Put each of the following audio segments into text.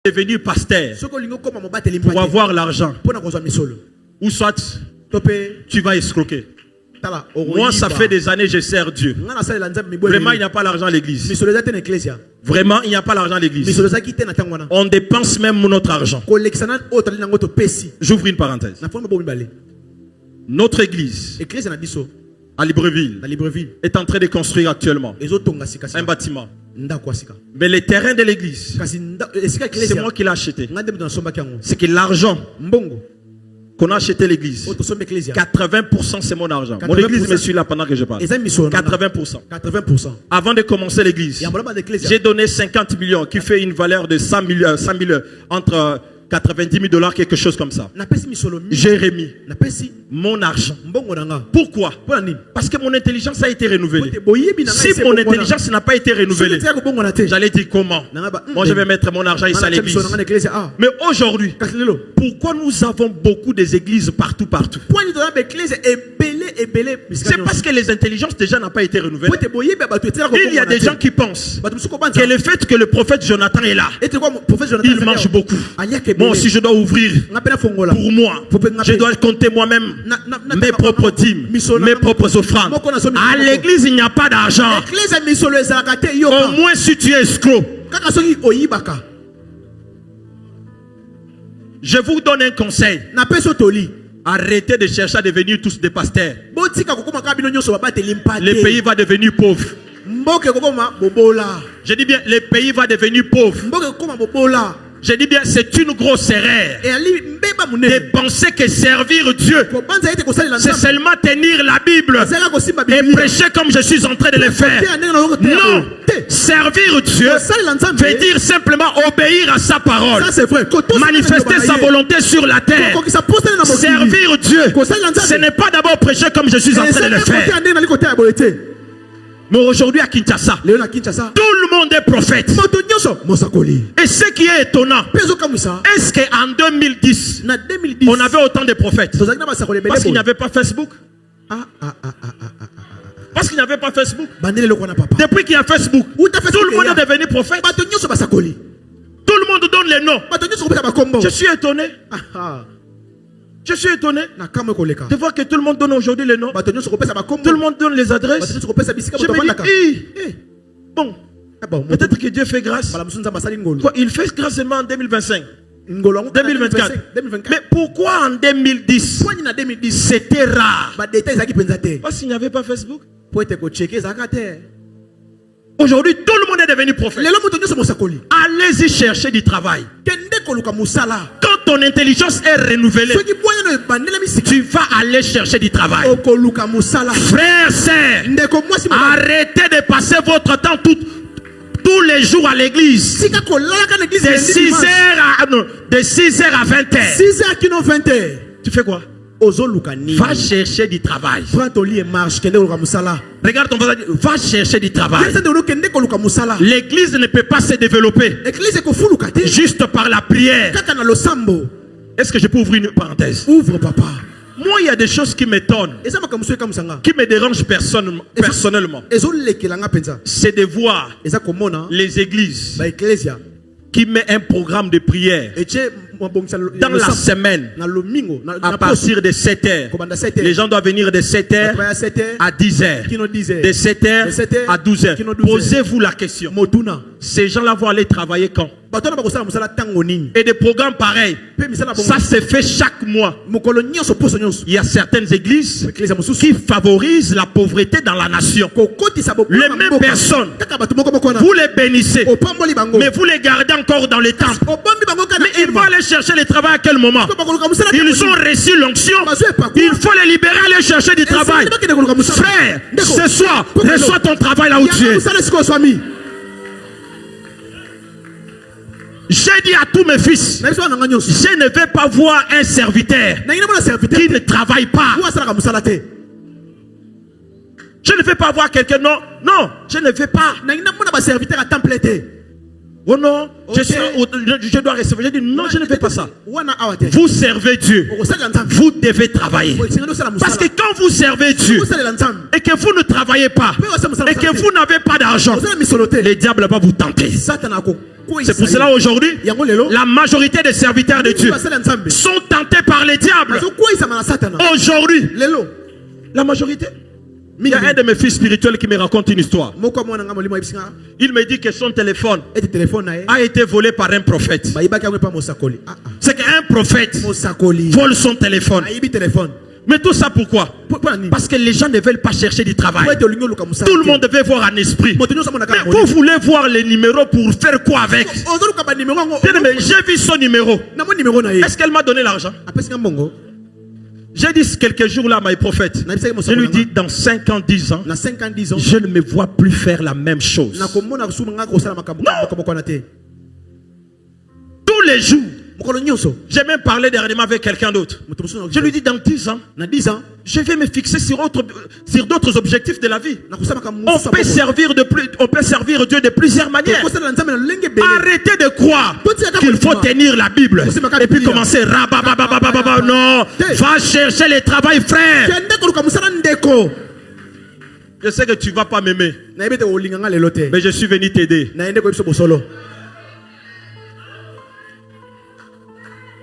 devenu pasteur pour avoir l'argent. Ou soit tu vas escroquer. Moi, ça fait des années que je sers Dieu. Vraiment, il n'y a pas l'argent à l'église. Vraiment, il n'y a pas l'argent à l'église. On dépense même notre argent. J'ouvre une parenthèse. Notre église à Libreville est en train de construire actuellement un bâtiment. Mais le terrain de l'église, c'est moi qui l'ai acheté. C'est que l'argent qu'on a acheté l'église, 80% c'est mon argent. Mon église me suit là pendant que je parle. 80%. Avant de commencer l'église, j'ai donné 50 millions qui fait une valeur de 100 000 entre 90 000 $, quelque chose comme ça. J'ai remis mon argent. Pourquoi? Parce que mon intelligence a été renouvelée. Si mon intelligence n'a pas été renouvelée, j'allais dire comment? Moi je vais mettre mon argent ici à l'église. Mais aujourd'hui, pourquoi nous avons beaucoup d'églises partout? C'est parce que les intelligences déjà n'ont pas été renouvelées. Il y a des gens qui pensent que le fait que le prophète Jonathan est là, il marche beaucoup. Moi aussi je dois ouvrir pour moi. Je dois compter moi-même mes propres dîmes, mes propres offrandes. À l'église il n'y a pas d'argent. Au moins si tu es escroc. Je vous donne un conseil. Arrêtez de chercher à devenir tous des pasteurs. Le pays va devenir pauvre. Je dis bien, le pays va devenir pauvre. Je dis bien, c'est une grosse erreur de penser que servir Dieu, c'est seulement tenir la Bible et prêcher comme je suis en train de le faire. Non, servir Dieu veut dire simplement obéir à sa parole, manifester sa volonté sur la terre. Servir Dieu, ce n'est pas d'abord prêcher comme je suis en train de le faire. Mais aujourd'hui à Kinshasa, tout le monde est prophète. Et ce qui est étonnant, est-ce qu'en 2010, on avait autant de prophètes? Parce qu'il n'y avait pas Facebook. Parce qu'il n'y avait pas Facebook. Depuis qu'il y a Facebook, tout le monde est devenu prophète. Tout le monde donne les noms. Je suis étonné. Je suis étonné de voir que tout le monde donne aujourd'hui les noms. Tout le monde donne les adresses. Je me dis, bon, peut-être que Dieu fait grâce. Quoi, il fait grâce seulement en 2025. 2024. Mais pourquoi en 2010 c'était rare? Parce qu'il n'y avait pas Facebook. Aujourd'hui, tout le monde est devenu prophète. Allez-y chercher du travail. Quand ton intelligence est renouvelée, tu vas aller chercher du travail. Frères, sœurs, arrêtez de passer votre temps tous les jours à l'église. De 6h à 20h. Tu fais quoi? Va chercher du travail. Regarde ton voisin, va chercher du travail. L'église ne peut pas se développer juste par la prière. Est-ce que je peux ouvrir une parenthèse? Ouvre, papa. Moi, il y a des choses qui m'étonnent, qui me dérangent personnellement. C'est de voir les églises qui mettent un programme de prière dans la semaine à partir de 7h. Les gens doivent venir de 7h à 10h, de 7h à 12h. Posez-vous la question, ces gens-là vont aller travailler quand? Et des programmes pareils, ça se fait chaque mois. Il y a certaines églises qui favorisent la pauvreté dans la nation. Les mêmes personnes, vous les bénissez, mais vous les gardez encore dans les temples. Mais ils vont aller chercher le travail à quel moment? Ils ont reçu l'onction, il faut les libérer, aller chercher du travail. Frère, ce soir, reçois ton travail là où tu es. J'ai dit à tous mes fils, je ne vais pas voir un serviteur qui ne travaille pas. Je ne vais pas voir quelqu'un, non, je ne vais pas. Oh non, je dois recevoir. Je dis non, je ne fais pas ça. Vous servez Dieu. Vous devez travailler. Parce que quand vous servez Dieu et que vous ne travaillez pas et que vous n'avez pas d'argent, le diable va vous tenter. C'est pour cela aujourd'hui, la majorité des serviteurs de Dieu sont tentés par les diables. Aujourd'hui, la majorité. Il y a un de mes fils spirituels qui me raconte une histoire. Il me dit que son téléphone a été volé par un prophète. C'est qu'un prophète vole son téléphone. Mais tout ça pourquoi? Parce que les gens ne veulent pas chercher du travail. Tout le monde veut voir un esprit. Mais vous voulez voir les numéros pour faire quoi avec? J'ai vu son numéro. Est-ce qu'elle m'a donné l'argent? J'ai dit quelques jours là à mes prophètes. Je lui dis dans 5 ans, 10 ans, je ne me vois plus faire la même chose. Non. Tous les jours. J'ai même parlé dernièrement avec quelqu'un d'autre. Je lui dis dans 10 ans, je vais me fixer sur d'autres objectifs de la vie. On peut servir Dieu de plusieurs manières. Arrêtez de croire qu'il faut tenir la Bible et puis commencer. Non, va chercher le travail, frère. Je sais que tu ne vas pas m'aimer, mais je suis venu t'aider.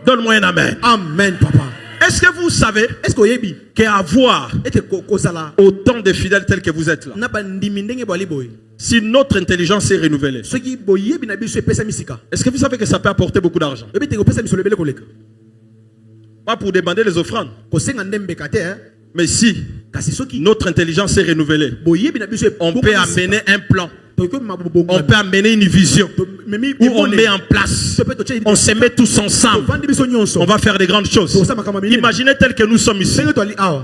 Donne-moi un amen. Amen, papa. Est-ce que vous savez qu'avoir autant de fidèles tels que vous êtes là, si notre intelligence est renouvelée, est-ce que vous savez que ça peut apporter beaucoup d'argent? Pas pour demander les offrandes. Mais si notre intelligence est renouvelée, on peut amener un plan. On peut amener une vision où on met en place, on se met tous ensemble, on va faire des grandes choses. Imaginez tel que nous sommes ici,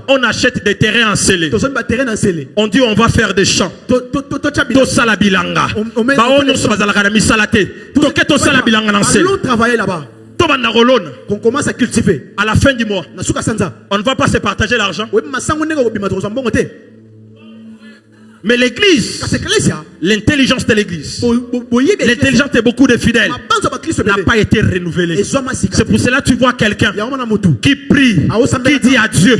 on achète des terrains encelés, on dit on va faire des champs, qu'on commence à cultiver. À la fin du mois, on ne va pas se partager l'argent. Mais l'église, l'intelligence de l'église, l'intelligence de beaucoup de fidèles n'a pas été renouvelée. C'est pour cela que tu vois quelqu'un qui prie, qui dit à Dieu,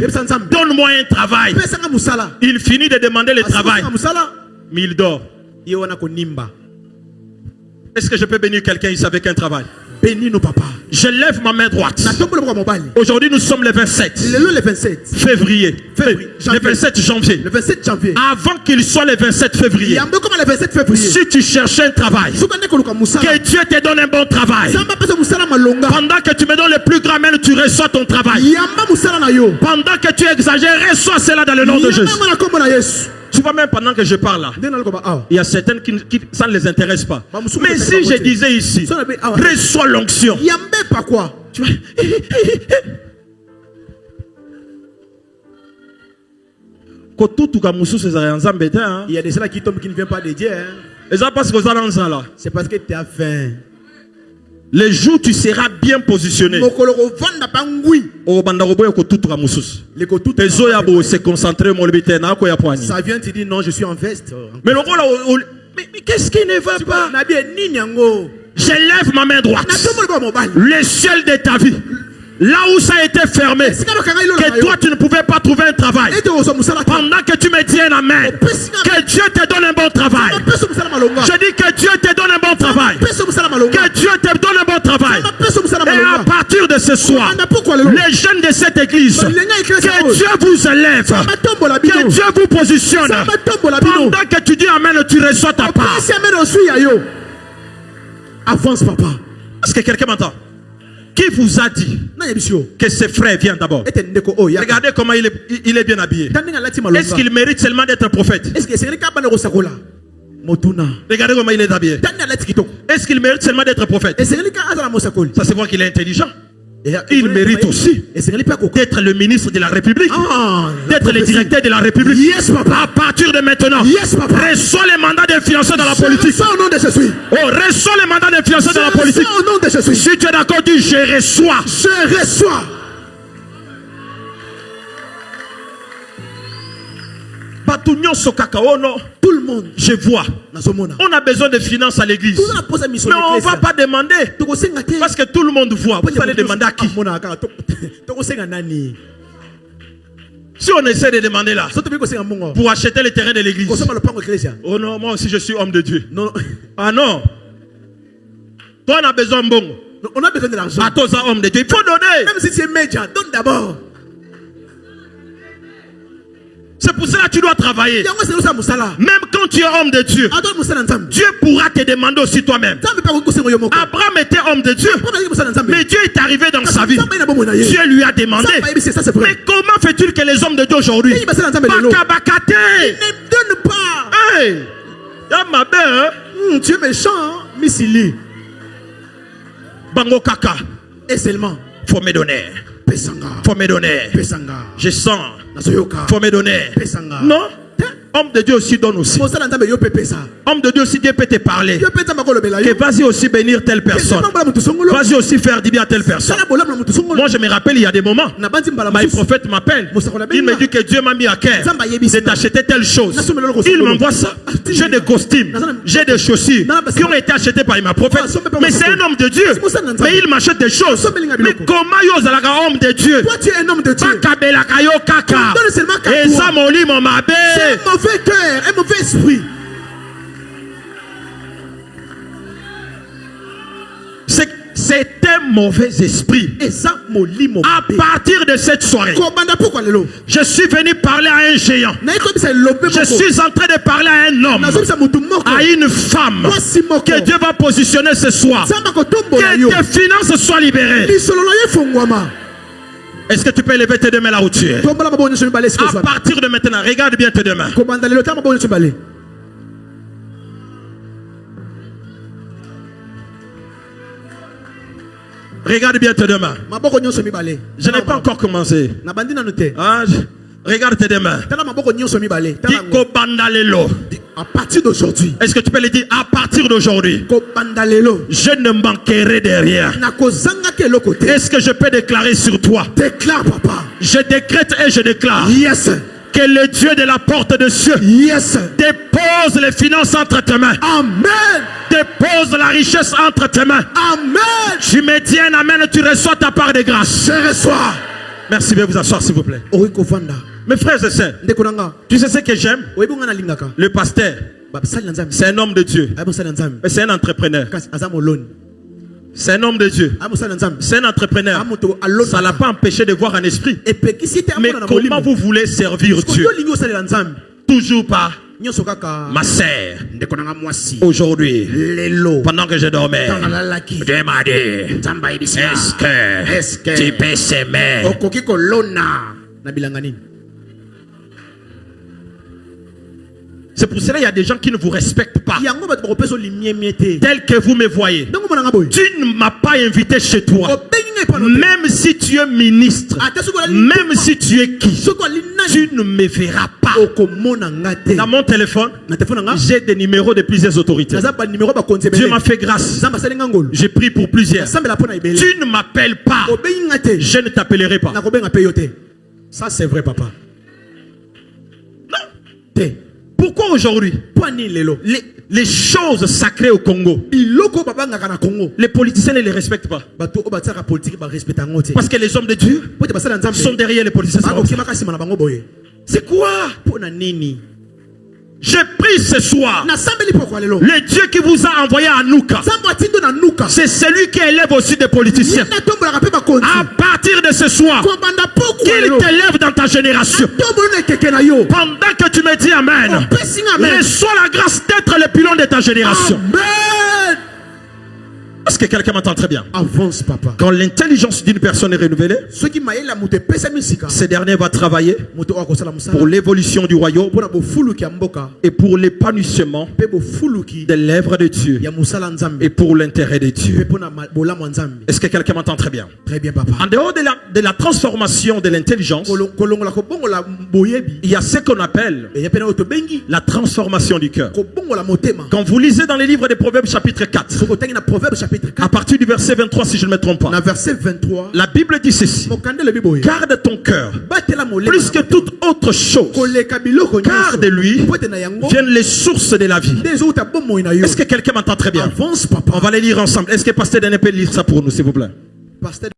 donne-moi un travail. Il finit de demander le travail, mais il dort. Est-ce que je peux bénir quelqu'un ici avec un travail? Bénis nos papas. Je lève ma main droite. Aujourd'hui, nous sommes le 27 février. Le 27 janvier. Avant qu'il soit le 27 février, si tu cherches un travail, que Dieu te donne un bon travail. Pendant que tu me donnes le plus grand mail, tu reçois ton travail. Pendant que tu exagères, reçois cela dans le nom de Jésus. Tu vois, même pendant que je parle là, il y a certaines qui ça ne les intéresse pas. Mais si je disais ici, reçois l'onction. Tu vois, il y a des gens qui tombent qui ne viennent pas de Dieu. C'est parce que tu as faim. Les jours tu seras bien positionné. Se concentrer. Ça vient te dire non, je suis en veste. Mais qu'est-ce qui ne va pas? Je lève ma main droite. Le ciel de ta vie, là où ça a été fermé, que toi tu ne pouvais pas trouver un travail, pendant que tu me dis un amen, que Dieu te donne un bon travail. Je dis que Dieu te donne un bon travail. Que Dieu te donne un bon travail. Et à partir de ce soir, les jeunes de cette église, que Dieu vous élève, que Dieu vous positionne. Pendant que tu dis amen, tu reçois ta part. Avance, papa. Est-ce que quelqu'un m'entend? Qui vous a dit que ses frères viennent d'abord? Regardez comment il est bien habillé. Est-ce qu'il mérite seulement d'être prophète? Regardez comment il est habillé. Est-ce qu'il mérite seulement d'être prophète? Ça se voit qu'il est intelligent. Il mérite aussi d'être le ministre de la République, d'être le directeur de la République. À partir de maintenant, reçois les mandats d'influenceur dans la politique. Reçois les mandats d'influenceur dans la politique. Si tu es d'accord, dis je reçois. Je reçois. Tout le monde, je vois. On a besoin de finances à l'église. Mais on ne va pas demander. Parce que tout le monde voit. Vous allez demander à qui? Si on essaie de demander là, pour acheter le terrain de l'église. Oh non, moi aussi je suis homme de Dieu. Ah non. Toi, on a besoin de bon. On a besoin de l'argent. À toi, homme de Dieu, il faut donner. Même si tu es médias, donne d'abord. C'est pour cela que tu dois travailler. Même quand tu es homme de Dieu, Dieu pourra te demander aussi toi-même. Abraham était homme de Dieu, mais Dieu est arrivé dans sa vie. Dieu lui a demandé. Mais comment fait-il que les hommes de Dieu aujourd'hui ne donnent pas? Hey, ma belle, tu es méchant, Missili. Bango kaka. Et seulement, faut me donner. Faut me donner. Je sens. Faut me donner. Non. Homme de Dieu aussi donne aussi. Homme de Dieu aussi, Dieu peut te parler. Que vas-y aussi bénir telle personne. Vas-y aussi faire du bien à telle personne. Moi je me rappelle il y a des moments. Le prophète m'appelle. Il me dit que Dieu m'a mis à cœur de t'acheter telle chose. Il m'envoie ça. J'ai des costumes, j'ai des chaussures qui ont été achetés par ma prophète. Mais c'est un homme de Dieu. Mais il m'achète des choses. Mais comment yo zalaka homme de Dieu? Toi tu es un homme de Dieu. Et ça mon lit mon mabé. Cœur, un mauvais esprit. C'est un mauvais esprit. Et ça, à partir de cette soirée, je suis venu parler à un géant. Je suis en train de parler à un homme, à une femme que Dieu va positionner ce soir. Que tes finances soient libérées. Est-ce que tu peux élever tes deux mains là où tu es? À partir de maintenant, regarde bien tes deux mains. Regarde bien tes deux mains. Je n'ai pas encore commencé. Ah, regarde tes deux mains. À partir d'aujourd'hui. Est-ce que tu peux le dire? À partir d'aujourd'hui, je ne manquerai de rien. Est-ce que je peux déclarer sur toi? Déclare, papa. Je décrète et je déclare. Yes. Que le Dieu de la porte de cieux, yes, dépose les finances entre tes mains. Amen. Dépose la richesse entre tes mains. Amen. Tu me dis un amen, tu reçois ta part de grâce. Je reçois. Merci, veuillez vous asseoir s'il vous plaît. Mes frères et sœurs, tu sais ce que j'aime? Le pasteur, c'est un homme de Dieu. C'est un entrepreneur. C'est un homme de Dieu. C'est un entrepreneur. Ça ne l'a pas empêché de voir un esprit. Mais comment vous voulez servir Dieu? Toujours pas. Ma sœur, aujourd'hui, pendant que je dormais, Dieu m'a dit, est-ce que tu peux s'aimer? C'est pour cela qu'il y a des gens qui ne vous respectent pas. Tel que vous me voyez. Tu ne m'as pas invité chez toi. Même si tu es ministre, même si tu es qui, tu ne me verras pas. Dans mon téléphone, j'ai des numéros de plusieurs autorités. Dieu m'a fait grâce. J'ai pris pour plusieurs. Tu ne m'appelles pas, je ne t'appellerai pas. Ça c'est vrai, papa. Non. Pourquoi aujourd'hui les choses sacrées au Congo, les politiciens ne les respectent pas? Parce que les hommes de Dieu sont derrière les politiciens. C'est quoi? Je prie ce soir, le Dieu qui vous a envoyé à Nouka, c'est celui qui élève aussi des politiciens. À partir de ce soir, qu'il t'élève dans ta génération. Pendant que tu me dis Amen, reçois la grâce d'être le pilon de ta génération. Amen. Est-ce que quelqu'un m'entend très bien? Avance, papa. Quand l'intelligence d'une personne est renouvelée, ce dernier va travailler pour l'évolution du royaume et pour l'épanouissement des lèvres de Dieu et pour l'intérêt de Dieu. Est-ce que quelqu'un m'entend très bien? Très bien, papa. En dehors de la transformation de l'intelligence, il y a ce qu'on appelle la transformation du cœur. Quand vous lisez dans les livres des Proverbes chapitre 4, à partir du verset 23, si je ne me trompe pas, la Bible dit ceci: garde ton cœur plus que toute autre chose, car de lui viennent les sources de la vie. Est-ce que quelqu'un m'entend très bien? On va les lire ensemble. Est-ce que Pasteur Daniel peut lire ça pour nous, s'il vous plaît?